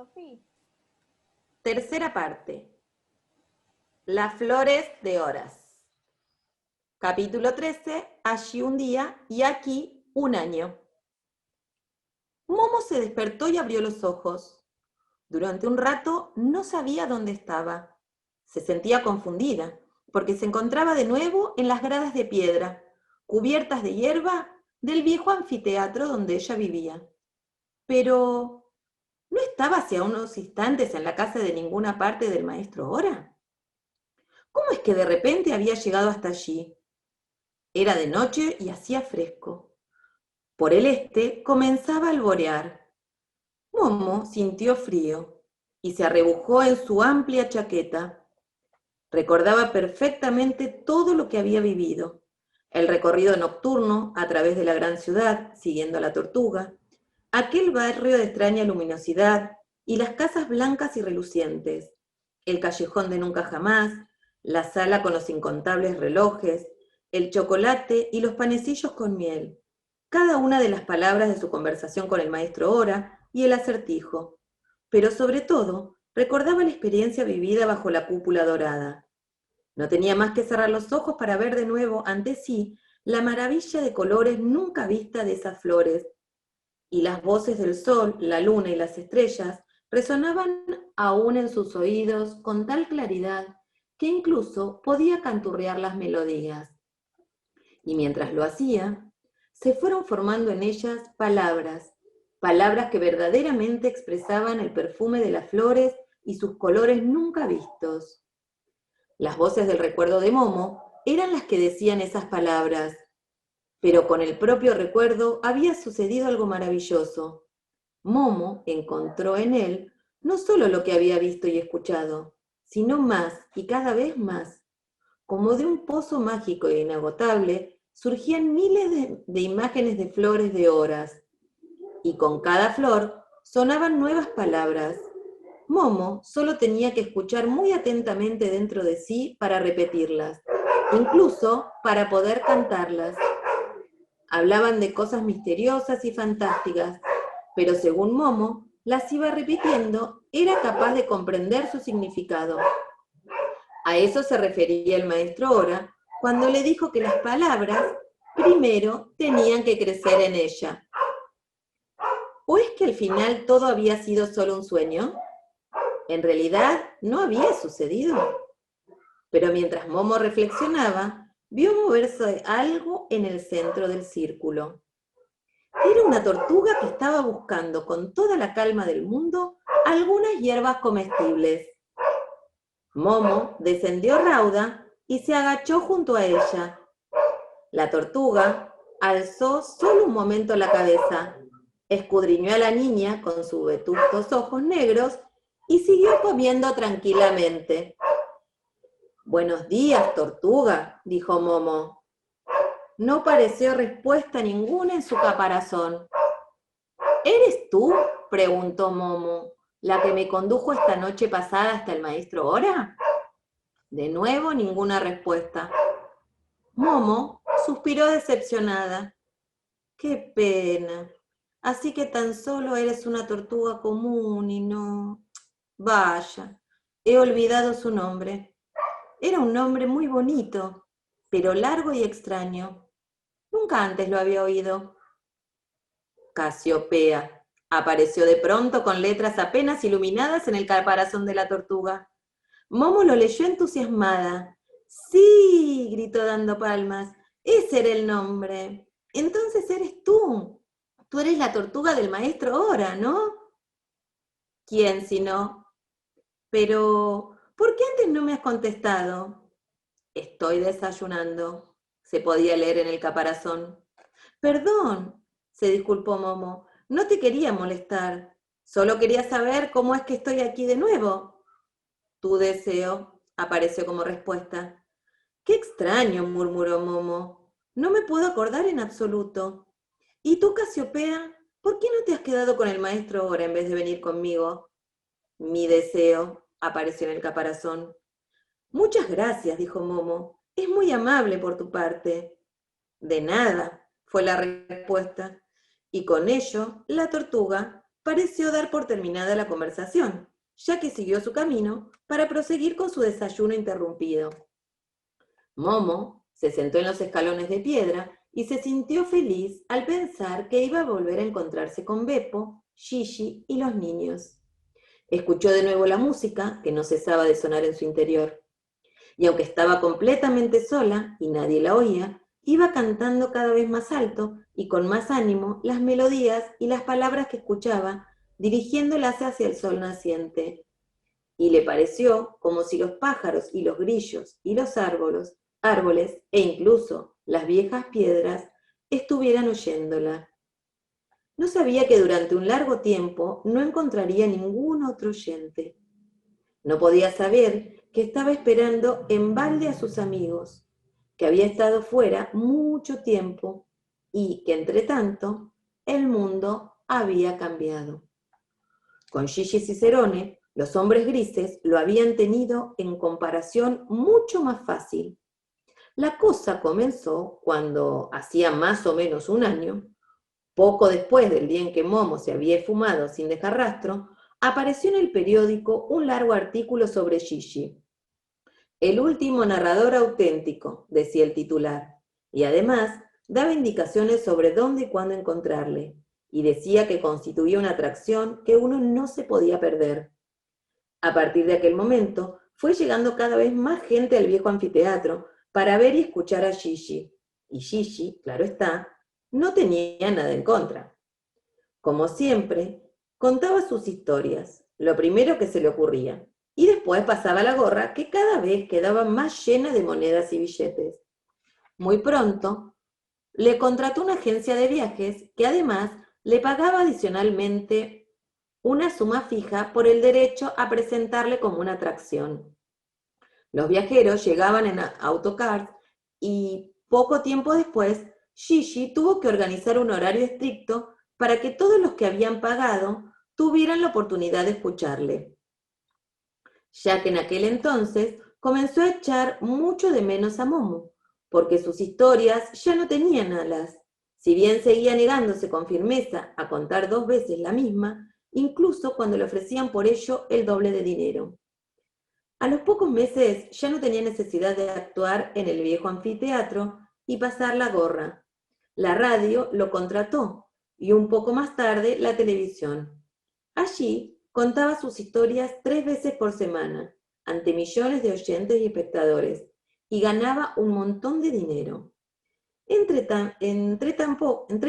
Sofi. Tercera parte. Las flores de Horas. Capítulo 13. Allí un día y aquí un año. Momo se despertó y abrió los ojos. Durante un rato no sabía dónde estaba. Se sentía confundida, porque se encontraba de nuevo en las gradas de piedra, cubiertas de hierba del viejo anfiteatro donde ella vivía. Pero, ¿no estaba hacía unos instantes en la casa de ninguna parte del maestro Ora? ¿Cómo es que de repente había llegado hasta allí? Era de noche y hacía fresco. Por el este comenzaba a alborear. Momo sintió frío y se arrebujó en su amplia chaqueta. Recordaba perfectamente todo lo que había vivido. El recorrido nocturno a través de la gran ciudad, siguiendo a la tortuga, aquel barrio de extraña luminosidad y las casas blancas y relucientes, el callejón de nunca jamás, la sala con los incontables relojes, el chocolate y los panecillos con miel, cada una de las palabras de su conversación con el maestro Ora y el acertijo. Pero sobre todo, recordaba la experiencia vivida bajo la cúpula dorada. No tenía más que cerrar los ojos para ver de nuevo ante sí la maravilla de colores nunca vista de esas flores, y las voces del sol, la luna y las estrellas resonaban aún en sus oídos con tal claridad que incluso podía canturrear las melodías. Y mientras lo hacía, se fueron formando en ellas palabras, palabras que verdaderamente expresaban el perfume de las flores y sus colores nunca vistos. Las voces del recuerdo de Momo eran las que decían esas palabras, pero con el propio recuerdo había sucedido algo maravilloso. Momo encontró en él no solo lo que había visto y escuchado, sino más y cada vez más. Como de un pozo mágico e inagotable, surgían miles de imágenes de flores de horas, y con cada flor sonaban nuevas palabras. Momo solo tenía que escuchar muy atentamente dentro de sí para repetirlas, incluso para poder cantarlas. Hablaban de cosas misteriosas y fantásticas, pero según Momo, las iba repitiendo, era capaz de comprender su significado. A eso se refería el maestro Ora cuando le dijo que las palabras primero tenían que crecer en ella. ¿O es que al final todo había sido solo un sueño? En realidad no había sucedido. Pero mientras Momo reflexionaba, vio moverse algo en el centro del círculo. Era una tortuga que estaba buscando con toda la calma del mundo algunas hierbas comestibles. Momo descendió rauda y se agachó junto a ella. La tortuga alzó solo un momento la cabeza, escudriñó a la niña con sus vetustos ojos negros y siguió comiendo tranquilamente. «Buenos días, tortuga», dijo Momo. No pareció respuesta ninguna en su caparazón. «¿Eres tú?», preguntó Momo, «la que me condujo esta noche pasada hasta el maestro Ora». De nuevo ninguna respuesta. Momo suspiró decepcionada. «Qué pena. Así que tan solo eres una tortuga común y no... Vaya, he olvidado su nombre. Era un nombre muy bonito, pero largo y extraño. Nunca antes lo había oído». Casiopea apareció de pronto con letras apenas iluminadas en el caparazón de la tortuga. Momo lo leyó entusiasmada. «Sí», gritó dando palmas, «ese era el nombre. Entonces eres tú. Tú eres la tortuga del maestro Ora, ¿no?». «¿Quién si no? Pero, ¿por qué antes no me has contestado?». «Estoy desayunando», se podía leer en el caparazón. «Perdón», se disculpó Momo, «no te quería molestar. Solo quería saber cómo es que estoy aquí de nuevo». «Tu deseo», apareció como respuesta. «Qué extraño», murmuró Momo. «No me puedo acordar en absoluto. ¿Y tú, Casiopea, por qué no te has quedado con el maestro ahora en vez de venir conmigo?». «Mi deseo», apareció en el caparazón. «Muchas gracias», dijo Momo. «Es muy amable por tu parte». «De nada», fue la respuesta. Y con ello, la tortuga pareció dar por terminada la conversación, ya que siguió su camino para proseguir con su desayuno interrumpido. Momo se sentó en los escalones de piedra y se sintió feliz al pensar que iba a volver a encontrarse con Beppo, Gigi y los niños. Escuchó de nuevo la música, que no cesaba de sonar en su interior. Y aunque estaba completamente sola y nadie la oía, iba cantando cada vez más alto y con más ánimo las melodías y las palabras que escuchaba, dirigiéndolas hacia el sol naciente. Y le pareció como si los pájaros y los grillos y los árboles e incluso las viejas piedras estuvieran oyéndola. No sabía que durante un largo tiempo no encontraría ningún otro oyente. No podía saber que estaba esperando en balde a sus amigos, que había estado fuera mucho tiempo y que, entre tanto, el mundo había cambiado. Con Gigi Cicerone, los hombres grises lo habían tenido en comparación mucho más fácil. La cosa comenzó cuando, hacía más o menos un año, poco después del día en que Momo se había esfumado sin dejar rastro, apareció en el periódico un largo artículo sobre Gigi. El último narrador auténtico, decía el titular, y además daba indicaciones sobre dónde y cuándo encontrarle, y decía que constituía una atracción que uno no se podía perder. A partir de aquel momento, fue llegando cada vez más gente al viejo anfiteatro para ver y escuchar a Gigi, y Gigi, claro está, no tenía nada en contra. Como siempre, contaba sus historias, lo primero que se le ocurría, y después pasaba la gorra que cada vez quedaba más llena de monedas y billetes. Muy pronto, le contrató una agencia de viajes que además le pagaba adicionalmente una suma fija por el derecho a presentarle como una atracción. Los viajeros llegaban en autocars y poco tiempo después, Gigi tuvo que organizar un horario estricto para que todos los que habían pagado tuvieran la oportunidad de escucharle, ya que en aquel entonces comenzó a echar mucho de menos a Momo, porque sus historias ya no tenían alas. Si bien seguía negándose con firmeza a contar 2 veces la misma, incluso cuando le ofrecían por ello el doble de dinero. A los pocos meses ya no tenía necesidad de actuar en el viejo anfiteatro y pasar la gorra. La radio lo contrató y un poco más tarde la televisión. Allí contaba sus historias 3 veces por semana, ante millones de oyentes y espectadores, y ganaba un montón de dinero. Entre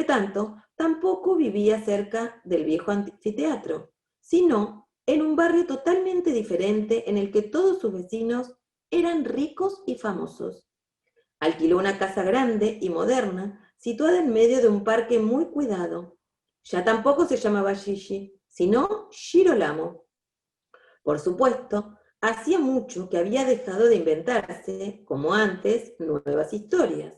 tanto, tampoco vivía cerca del viejo anfiteatro, sino en un barrio totalmente diferente en el que todos sus vecinos eran ricos y famosos. Alquiló una casa grande y moderna, situada en medio de un parque muy cuidado. Ya tampoco se llamaba Gigi, sino Girolamo. Por supuesto, hacía mucho que había dejado de inventarse, como antes, nuevas historias.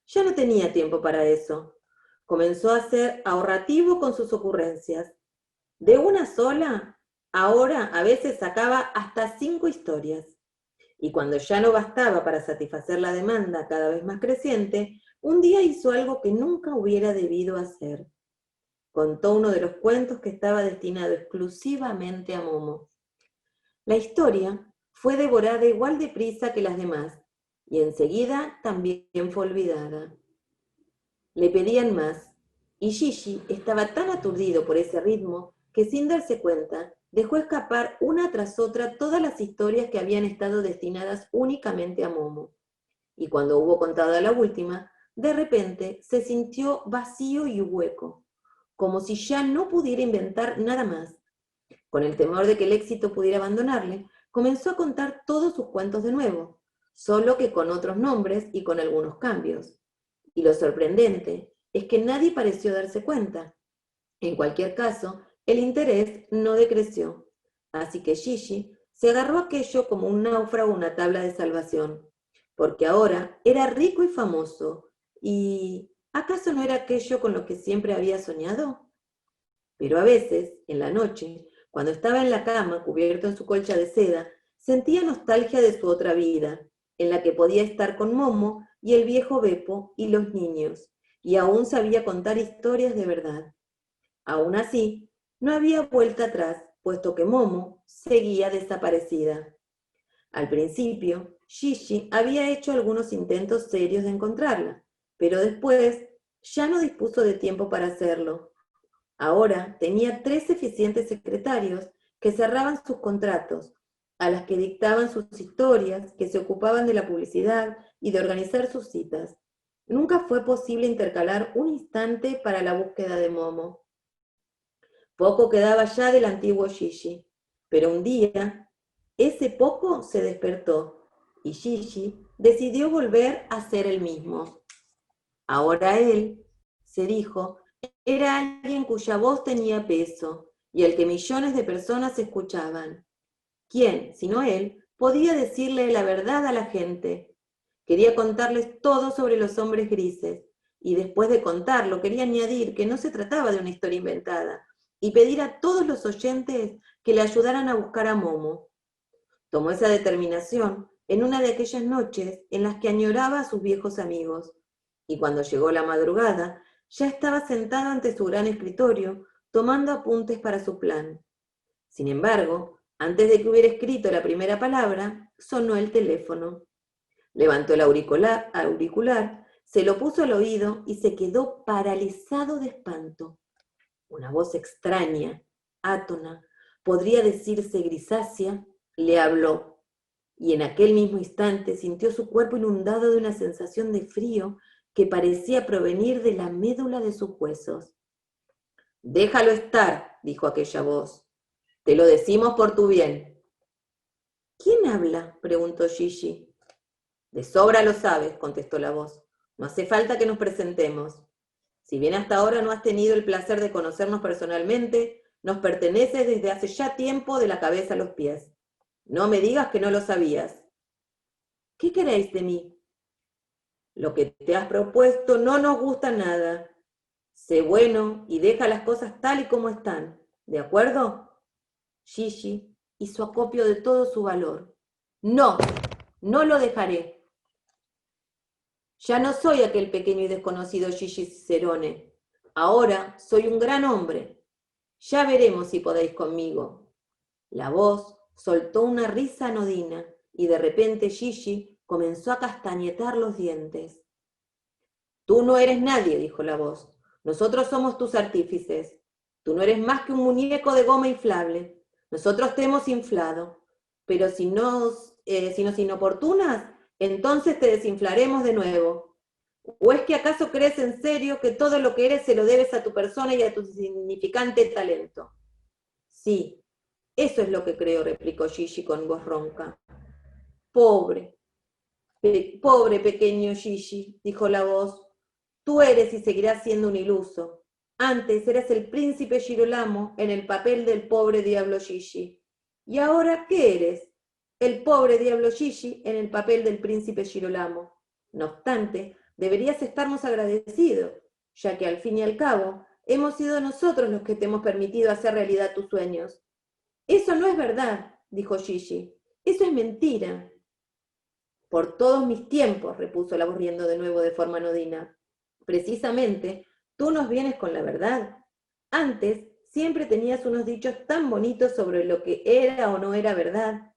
Ya no tenía tiempo para eso. Comenzó a ser ahorrativo con sus ocurrencias. De una sola, ahora a veces sacaba hasta 5 historias. Y cuando ya no bastaba para satisfacer la demanda cada vez más creciente, un día hizo algo que nunca hubiera debido hacer. Contó uno de los cuentos que estaba destinado exclusivamente a Momo. La historia fue devorada igual de prisa que las demás, y enseguida también fue olvidada. Le pedían más, y Gigi estaba tan aturdido por ese ritmo que sin darse cuenta dejó escapar una tras otra todas las historias que habían estado destinadas únicamente a Momo. Y cuando hubo contado la última, de repente se sintió vacío y hueco, como si ya no pudiera inventar nada más. Con el temor de que el éxito pudiera abandonarle, comenzó a contar todos sus cuentos de nuevo, solo que con otros nombres y con algunos cambios. Y lo sorprendente es que nadie pareció darse cuenta. En cualquier caso, el interés no decreció, así que Gigi se agarró a aquello como un náufrago a una tabla de salvación, porque ahora era rico y famoso, y ¿acaso no era aquello con lo que siempre había soñado? Pero a veces, en la noche, cuando estaba en la cama cubierto en su colcha de seda, sentía nostalgia de su otra vida, en la que podía estar con Momo y el viejo Beppo y los niños, y aún sabía contar historias de verdad. Aún así, no había vuelta atrás, puesto que Momo seguía desaparecida. Al principio, Gigi había hecho algunos intentos serios de encontrarla, pero después ya no dispuso de tiempo para hacerlo. Ahora tenía 3 eficientes secretarios que cerraban sus contratos, a las que dictaban sus historias, que se ocupaban de la publicidad y de organizar sus citas. Nunca fue posible intercalar un instante para la búsqueda de Momo. Poco quedaba ya del antiguo Gigi, pero un día ese poco se despertó y Gigi decidió volver a ser el mismo. Ahora él, se dijo, era alguien cuya voz tenía peso y al que millones de personas escuchaban. ¿Quién, sino él, podía decirle la verdad a la gente? Quería contarles todo sobre los hombres grises, y después de contarlo quería añadir que no se trataba de una historia inventada, y pedir a todos los oyentes que le ayudaran a buscar a Momo. Tomó esa determinación en una de aquellas noches en las que añoraba a sus viejos amigos, y cuando llegó la madrugada, ya estaba sentado ante su gran escritorio, tomando apuntes para su plan. Sin embargo, antes de que hubiera escrito la primera palabra, sonó el teléfono. Levantó el auricular, se lo puso al oído y se quedó paralizado de espanto. Una voz extraña, átona, podría decirse grisácea, le habló, y en aquel mismo instante sintió su cuerpo inundado de una sensación de frío que parecía provenir de la médula de sus huesos. «Déjalo estar», dijo aquella voz. «Te lo decimos por tu bien». «¿Quién habla?», preguntó Gigi. «De sobra lo sabes», contestó la voz. «No hace falta que nos presentemos. Si bien hasta ahora no has tenido el placer de conocernos personalmente, nos perteneces desde hace ya tiempo de la cabeza a los pies. No me digas que no lo sabías». «¿Qué queréis de mí?». «Lo que te has propuesto no nos gusta nada. Sé bueno y deja las cosas tal y como están. ¿De acuerdo?». Gigi hizo acopio de todo su valor. «No, no lo dejaré. Ya no soy aquel pequeño y desconocido Gigi Cicerone. Ahora soy un gran hombre. Ya veremos si podéis conmigo». La voz soltó una risa anodina y de repente Gigi comenzó a castañetar los dientes. «Tú no eres nadie», dijo la voz. «Nosotros somos tus artífices. Tú no eres más que un muñeco de goma inflable. Nosotros te hemos inflado. Pero si nos inoportunas, entonces te desinflaremos de nuevo. ¿O es que acaso crees en serio que todo lo que eres se lo debes a tu persona y a tu insignificante talento?». «Sí, eso es lo que creo», replicó Gigi con voz ronca. «Pobre, pobre pequeño Gigi», dijo la voz. «Tú eres y seguirás siendo un iluso. Antes eras el príncipe Girolamo en el papel del pobre diablo Gigi. ¿Y ahora qué eres? El pobre diablo Gigi en el papel del príncipe Girolamo. No obstante, deberías estarnos agradecido, ya que al fin y al cabo hemos sido nosotros los que te hemos permitido hacer realidad tus sueños». «Eso no es verdad», dijo Gigi. «Eso es mentira». «Por todos mis tiempos», repuso la voz riendo de nuevo de forma anodina. «Precisamente, tú nos vienes con la verdad. Antes siempre tenías unos dichos tan bonitos sobre lo que era o no era verdad».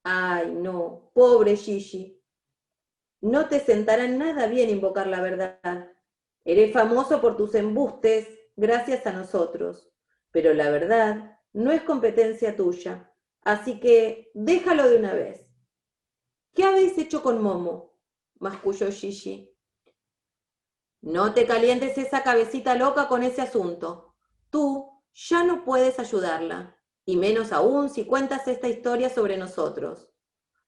«Ay, no, pobre Gigi. No te sentará nada bien invocar la verdad. Eres famoso por tus embustes gracias a nosotros, pero la verdad no es competencia tuya, así que déjalo de una vez». «¿Qué habéis hecho con Momo?», masculló Gigi. «No te calientes esa cabecita loca con ese asunto. Tú ya no puedes ayudarla, y menos aún si cuentas esta historia sobre nosotros.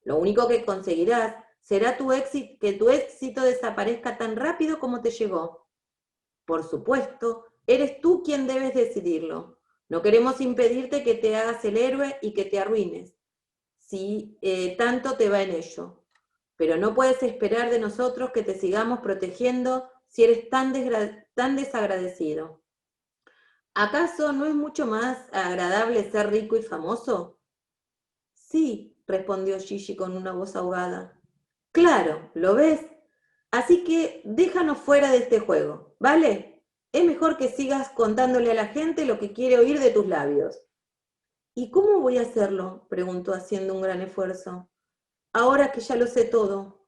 Lo único que conseguirás será que tu éxito desaparezca tan rápido como te llegó. Por supuesto, eres tú quien debes decidirlo. No queremos impedirte que te hagas el héroe y que te arruines, si tanto te va en ello. Pero no puedes esperar de nosotros que te sigamos protegiendo si eres tan desagradecido. ¿Acaso no es mucho más agradable ser rico y famoso?». «Sí», respondió Gigi con una voz ahogada. «Claro, ¿lo ves? Así que déjanos fuera de este juego, ¿vale? Es mejor que sigas contándole a la gente lo que quiere oír de tus labios. ¿Y cómo voy a hacerlo?, preguntó haciendo un gran esfuerzo. Ahora que ya lo sé todo.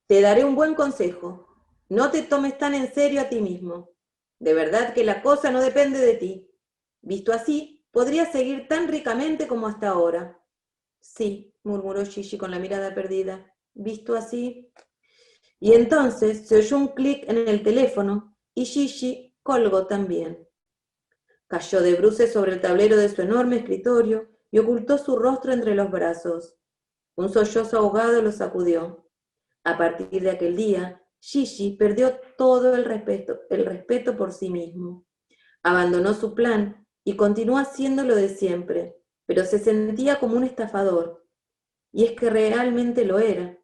Te daré un buen consejo. No te tomes tan en serio a ti mismo. De verdad que la cosa no depende de ti. Visto así, podrías seguir tan ricamente como hasta ahora. Sí, murmuró Gigi con la mirada perdida. Visto así. Y entonces se oyó un clic en el teléfono y Gigi colgó también. Cayó de bruces sobre el tablero de su enorme escritorio y ocultó su rostro entre los brazos. Un sollozo ahogado lo sacudió. A partir de aquel día, Gigi perdió todo el respeto por sí mismo. Abandonó su plan y continuó haciendo lo de siempre, pero se sentía como un estafador. Y es que realmente lo era.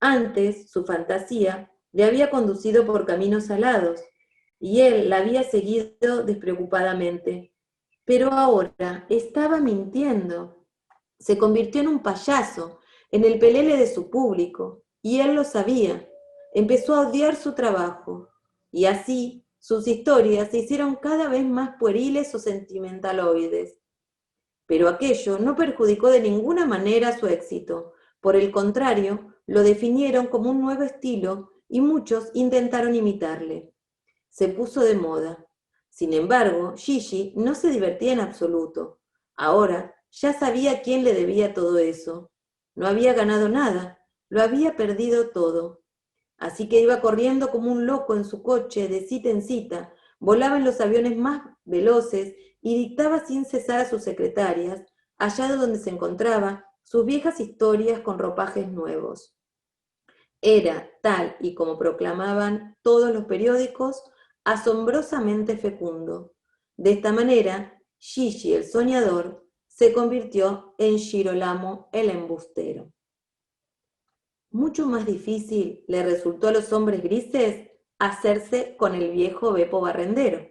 Antes, su fantasía le había conducido por caminos alados, y él la había seguido despreocupadamente. Pero ahora estaba mintiendo. Se convirtió en un payaso, en el pelele de su público, y él lo sabía. Empezó a odiar su trabajo, y así sus historias se hicieron cada vez más pueriles o sentimentaloides. Pero aquello no perjudicó de ninguna manera su éxito. Por el contrario, lo definieron como un nuevo estilo y muchos intentaron imitarle. Se puso de moda. Sin embargo, Gigi no se divertía en absoluto. Ahora ya sabía a quién le debía todo eso. No había ganado nada, lo había perdido todo. Así que iba corriendo como un loco en su coche de cita en cita, volaba en los aviones más veloces y dictaba sin cesar a sus secretarias, allá de donde se encontraba, sus viejas historias con ropajes nuevos. Era, tal y como proclamaban todos los periódicos, asombrosamente fecundo. De esta manera, Gigi el soñador se convirtió en Girolamo el embustero. Mucho más difícil le resultó a los hombres grises hacerse con el viejo Beppo Barrendero.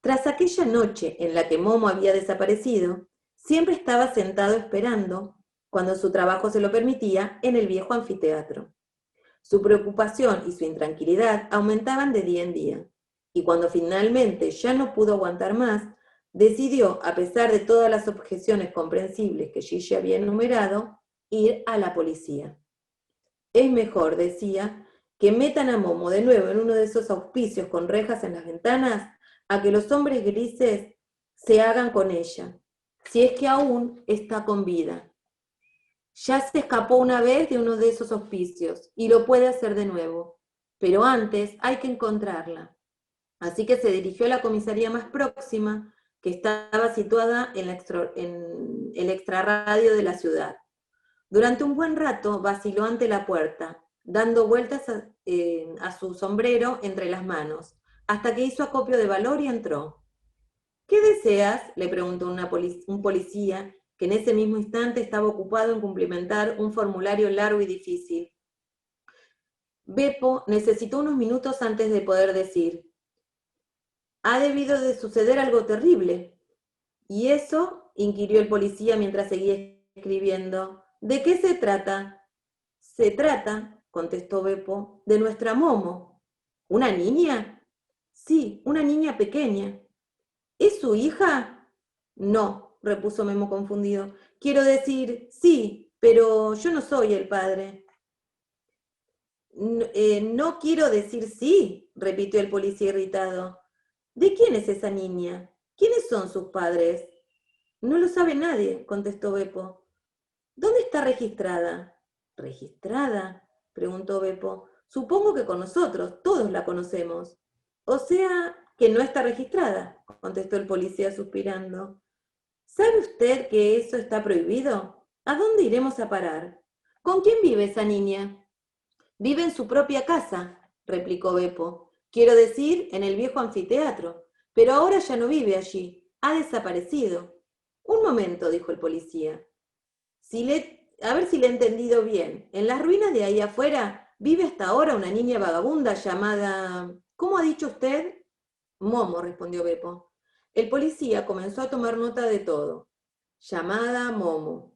Tras aquella noche en la que Momo había desaparecido, siempre estaba sentado esperando, cuando su trabajo se lo permitía, en el viejo anfiteatro. Su preocupación y su intranquilidad aumentaban de día en día, y cuando finalmente ya no pudo aguantar más, decidió, a pesar de todas las objeciones comprensibles que Gigi había enumerado, ir a la policía. Es mejor, decía, que metan a Momo de nuevo en uno de esos auspicios con rejas en las ventanas, a que los hombres grises se hagan con ella, si es que aún está con vida. Ya se escapó una vez de uno de esos hospicios y lo puede hacer de nuevo, pero antes hay que encontrarla. Así que se dirigió a la comisaría más próxima, que estaba situada en el extrarradio de la ciudad. Durante un buen rato vaciló ante la puerta, dando vueltas a su sombrero entre las manos, hasta que hizo acopio de valor y entró. ¿Qué deseas?, le preguntó un policía, que en ese mismo instante estaba ocupado en cumplimentar un formulario largo y difícil. Beppo necesitó unos minutos antes de poder decir: «Ha debido de suceder algo terrible». «¿Y eso?», inquirió el policía mientras seguía escribiendo. «¿De qué se trata?». «Se trata», contestó Beppo, «de nuestra Momo». «¿Una niña?». «Sí, una niña pequeña». «¿Es su hija?». «No», repuso Memo confundido. «Quiero decir, sí, pero yo no soy el padre». «No quiero decir sí», repitió el policía irritado. «¿De quién es esa niña? ¿Quiénes son sus padres?». «No lo sabe nadie», contestó Beppo. «¿Dónde está registrada?». «¿Registrada?», preguntó Beppo. «Supongo que con nosotros, todos la conocemos». «O sea que no está registrada», contestó el policía suspirando. «¿Sabe usted que eso está prohibido? ¿A dónde iremos a parar? ¿Con quién vive esa niña?». «Vive en su propia casa», replicó Beppo. «Quiero decir, en el viejo anfiteatro. Pero ahora ya no vive allí. Ha desaparecido». «Un momento», dijo el policía. A ver si le he entendido bien. En las ruinas de ahí afuera vive hasta ahora una niña vagabunda llamada... ¿Cómo ha dicho usted?». «Momo», respondió Beppo. El policía comenzó a tomar nota de todo. «Llamada Momo».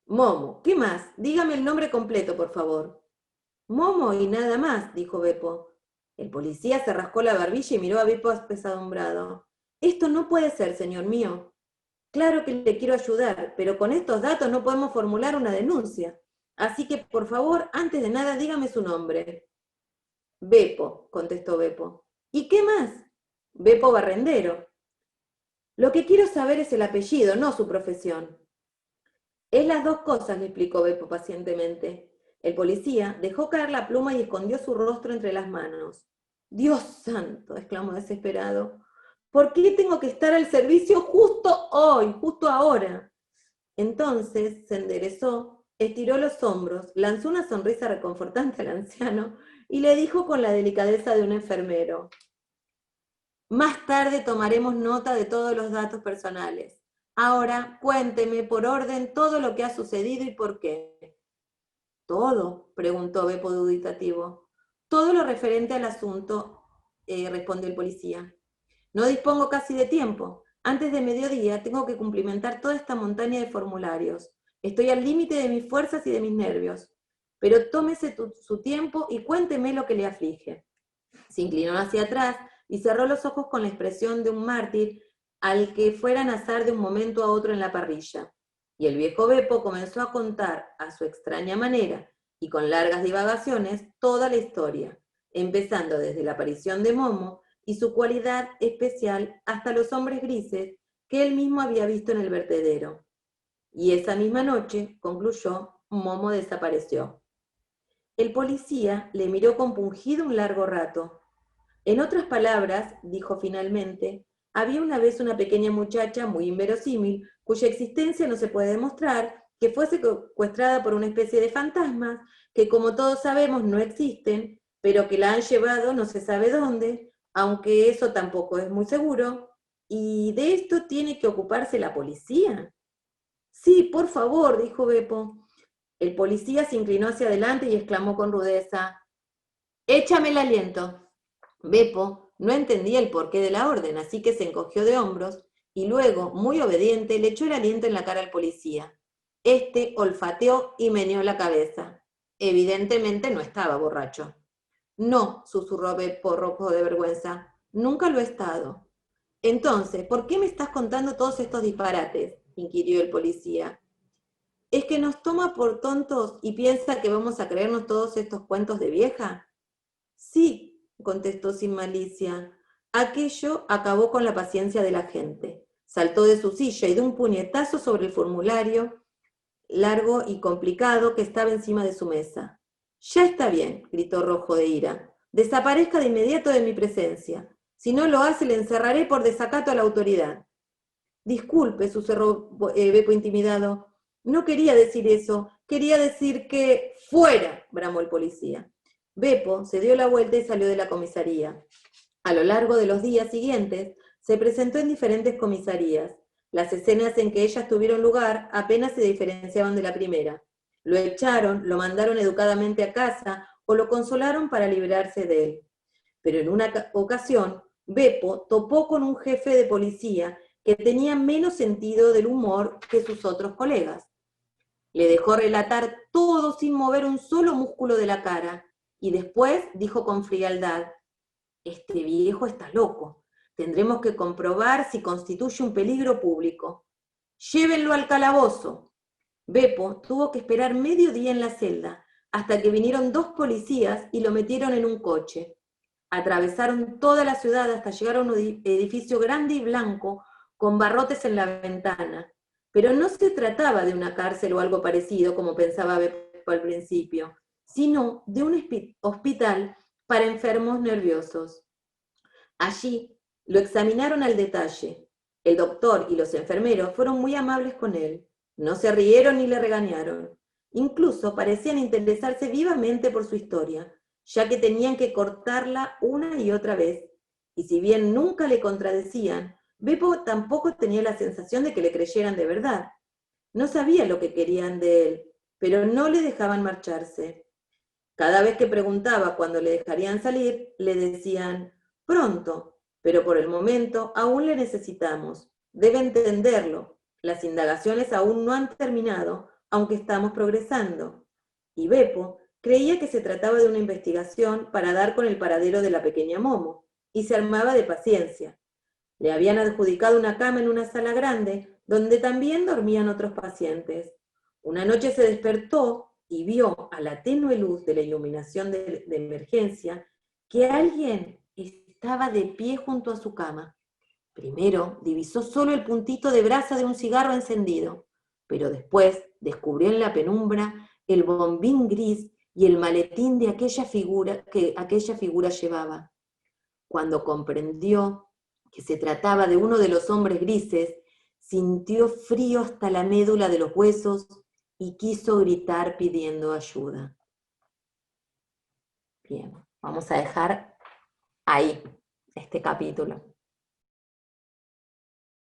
«Momo, ¿qué más? Dígame el nombre completo, por favor». «Momo y nada más», dijo Beppo. El policía se rascó la barbilla y miró a Beppo apesadumbrado. Esto no puede ser, señor mío. Claro que le quiero ayudar, pero con estos datos no podemos formular una denuncia. Así que, por favor, antes de nada, dígame su nombre. Beppo, contestó Beppo. ¿Y qué más? Beppo Barrendero. Lo que quiero saber es el apellido, no su profesión. Es las dos cosas, le explicó Beppo pacientemente. El policía dejó caer la pluma y escondió su rostro entre las manos. Dios santo, exclamó desesperado. ¿Por qué tengo que estar al servicio justo hoy, justo ahora? Entonces se enderezó, estiró los hombros, lanzó una sonrisa reconfortante al anciano y le dijo con la delicadeza de un enfermero: más tarde tomaremos nota de todos los datos personales. Ahora cuénteme por orden todo lo que ha sucedido y por qué. ¿Todo?, preguntó Beppo dubitativo. Todo lo referente al asunto, respondió el policía. No dispongo casi de tiempo. Antes de mediodía tengo que cumplimentar toda esta montaña de formularios. Estoy al límite de mis fuerzas y de mis nervios. Pero tómese su tiempo y cuénteme lo que le aflige. Se inclinó hacia atrás y cerró los ojos con la expresión de un mártir al que fueran a asar de un momento a otro en la parrilla. Y el viejo Beppo comenzó a contar, a su extraña manera, y con largas divagaciones, toda la historia, empezando desde la aparición de Momo y su cualidad especial hasta los hombres grises que él mismo había visto en el vertedero. Y esa misma noche, concluyó, Momo desapareció. El policía le miró compungido un largo rato. En otras palabras, dijo finalmente, había una vez una pequeña muchacha muy inverosímil, cuya existencia no se puede demostrar, que fue secuestrada por una especie de fantasmas, que como todos sabemos no existen, pero que la han llevado no se sabe dónde, aunque eso tampoco es muy seguro, y de esto tiene que ocuparse la policía. Sí, por favor, dijo Beppo. El policía se inclinó hacia adelante y exclamó con rudeza: échame el aliento. Beppo no entendía el porqué de la orden, así que se encogió de hombros y luego, muy obediente, le echó el aliento en la cara al policía. Este olfateó y meneó la cabeza. Evidentemente no estaba borracho. No, susurró Beppo rojo de vergüenza. Nunca lo he estado. Entonces, ¿por qué me estás contando todos estos disparates?, inquirió el policía. ¿Es que nos toma por tontos y piensa que vamos a creernos todos estos cuentos de vieja? Sí, contestó sin malicia. Aquello acabó con la paciencia de la gente. Saltó de su silla y de un puñetazo sobre el formulario largo y complicado que estaba encima de su mesa. Ya está bien, gritó rojo de ira. Desaparezca de inmediato de mi presencia. Si no lo hace, le encerraré por desacato a la autoridad. Disculpe, susurró Beppo intimidado. No quería decir eso. Quería decir que... ¡Fuera!, bramó el policía. Beppo se dio la vuelta y salió de la comisaría. A lo largo de los días siguientes, se presentó en diferentes comisarías. Las escenas en que ellas tuvieron lugar apenas se diferenciaban de la primera. Lo echaron, lo mandaron educadamente a casa o lo consolaron para librarse de él. Pero en una ocasión, Beppo topó con un jefe de policía que tenía menos sentido del humor que sus otros colegas. Le dejó relatar todo sin mover un solo músculo de la cara, y después dijo con frialdad: este viejo está loco. Tendremos que comprobar si constituye un peligro público. Llévenlo al calabozo. Beppo tuvo que esperar medio día en la celda, hasta que vinieron 2 policías y lo metieron en un coche. Atravesaron toda la ciudad hasta llegar a un edificio grande y blanco, con barrotes en la ventana. Pero no se trataba de una cárcel o algo parecido, como pensaba Beppo al principio, sino de un hospital para enfermos nerviosos. Allí lo examinaron al detalle. El doctor y los enfermeros fueron muy amables con él. No se rieron ni le regañaron. Incluso parecían interesarse vivamente por su historia, ya que tenían que cortarla una y otra vez. Y si bien nunca le contradecían, Beppo tampoco tenía la sensación de que le creyeran de verdad. No sabía lo que querían de él, pero no le dejaban marcharse. Cada vez que preguntaba cuándo le dejarían salir, le decían: pronto, pero por el momento aún le necesitamos. Debe entenderlo. Las indagaciones aún no han terminado, aunque estamos progresando. Y Beppo Creía que se trataba de una investigación para dar con el paradero de la pequeña Momo, y se armaba de paciencia. Le habían adjudicado una cama en una sala grande, donde también dormían otros pacientes. Una noche se despertó y vio a la tenue luz de la iluminación de emergencia que alguien estaba de pie junto a su cama. Primero divisó solo el puntito de brasa de un cigarro encendido, pero después descubrió en la penumbra el bombín gris y el maletín de aquella figura que aquella figura llevaba. Cuando comprendió que se trataba de uno de los hombres grises, sintió frío hasta la médula de los huesos y quiso gritar pidiendo ayuda. Bien, vamos a dejar ahí este capítulo.